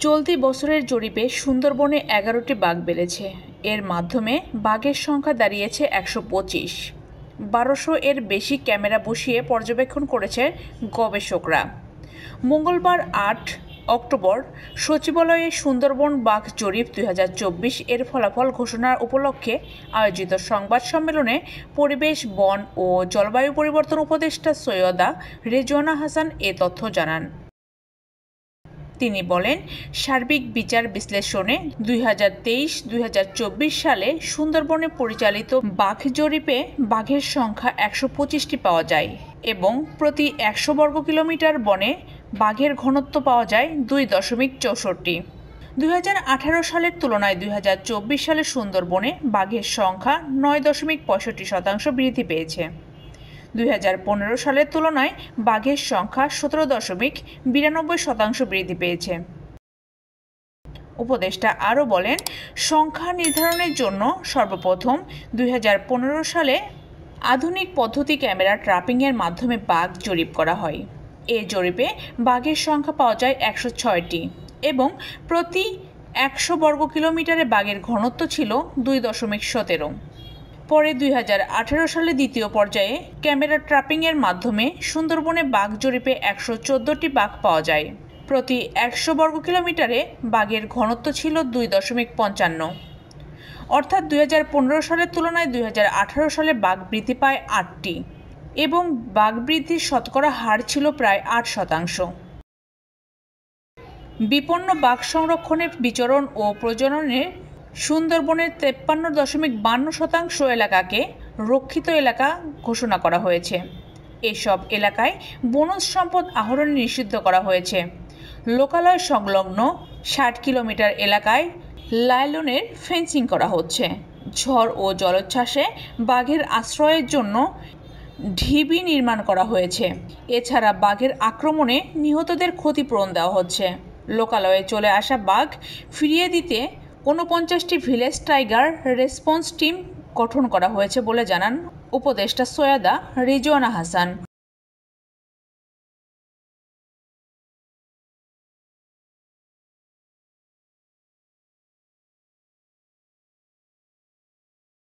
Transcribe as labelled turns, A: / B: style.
A: চলতি বছরের জরিপে সুন্দরবনে 11টি বাঘ বেড়েছে। এর মাধ্যমে বাঘের সংখ্যা দাঁড়িয়েছে 125। 1200 এর বেশি ক্যামেরা বসিয়ে পর্যবেক্ষণ করেছে গবেষকরা। মঙ্গলবার 8 অক্টোবর সচিবালয়ে সুন্দরবন বাঘ জরিপ 2024 এর ফলাফল ঘোষণার উপলক্ষে আয়োজিত সংবাদ সম্মেলনে পরিবেশ, বন ও জলবায়ু পরিবর্তন উপদেষ্টা সৈয়দা রেজওয়ানা হাসান এ তথ্য জানান। তিনি বলেন, সার্বিক বিচার বিশ্লেষণে 2023-2024 সালে সুন্দরবনে পরিচালিত বাঘ জরিপে বাঘের সংখ্যা 125টি পাওয়া যায় এবং প্রতি 100 বর্গ কিলোমিটার বনে বাঘের ঘনত্ব পাওয়া যায় 2.64। 2018 সালের তুলনায় 2024 সালে সুন্দরবনে বাঘের সংখ্যা 9.65% বৃদ্ধি পেয়েছে। 2015 সালের তুলনায় বাঘের সংখ্যা 17.92% বৃদ্ধি পেয়েছে। উপদেষ্টা আরও বলেন, সংখ্যা নির্ধারণের জন্য সর্বপ্রথম 2015 সালে আধুনিক পদ্ধতি ক্যামেরা ট্র্যাপিংয়ের মাধ্যমে বাঘ জরিপ করা হয়। এ জরিপে বাঘের সংখ্যা পাওয়া যায় 106টি এবং প্রতি 100 বর্গ কিলোমিটারে বাঘের ঘনত্ব ছিল 2.17। পরে 2018 সালে দ্বিতীয় পর্যায়ে ক্যামেরা ট্র্যাপিংয়ের মাধ্যমে সুন্দরবনে বাঘ জরিপে 114টি বাঘ পাওয়া যায়। প্রতি 100 বর্গ কিলোমিটারে বাঘের ঘনত্ব ছিল 2.55। অর্থাৎ 2015 সালের তুলনায় 2018 সালে বাঘ বৃদ্ধি পায় 8টি এবং বাঘ বৃদ্ধির শতকরা হার ছিল প্রায় 8%। বিপন্ন বাঘ সংরক্ষণের বিচরণ ও প্রজননের সুন্দরবনের 53.52% এলাকাকে রক্ষিত এলাকা ঘোষণা করা হয়েছে। এসব এলাকায় বনজ সম্পদ আহরণ নিষিদ্ধ করা হয়েছে। লোকালয় সংলগ্ন 60 কিলোমিটার এলাকায় লাইলনের ফেন্সিং করা হচ্ছে। ঝড় ও জলোচ্ছ্বাসে বাঘের আশ্রয়ের জন্য ঢিবি নির্মাণ করা হয়েছে। এছাড়া বাঘের আক্রমণে নিহতদের ক্ষতিপূরণ দেওয়া হচ্ছে। লোকালয়ে চলে আসা বাঘ ফিরিয়ে দিতে 49টি ভিলেজ টাইগার রেসপন্স টিম গঠন করা হয়েছে বলে জানান উপদেষ্টা সৈয়দা রেজওয়ানা হাসান।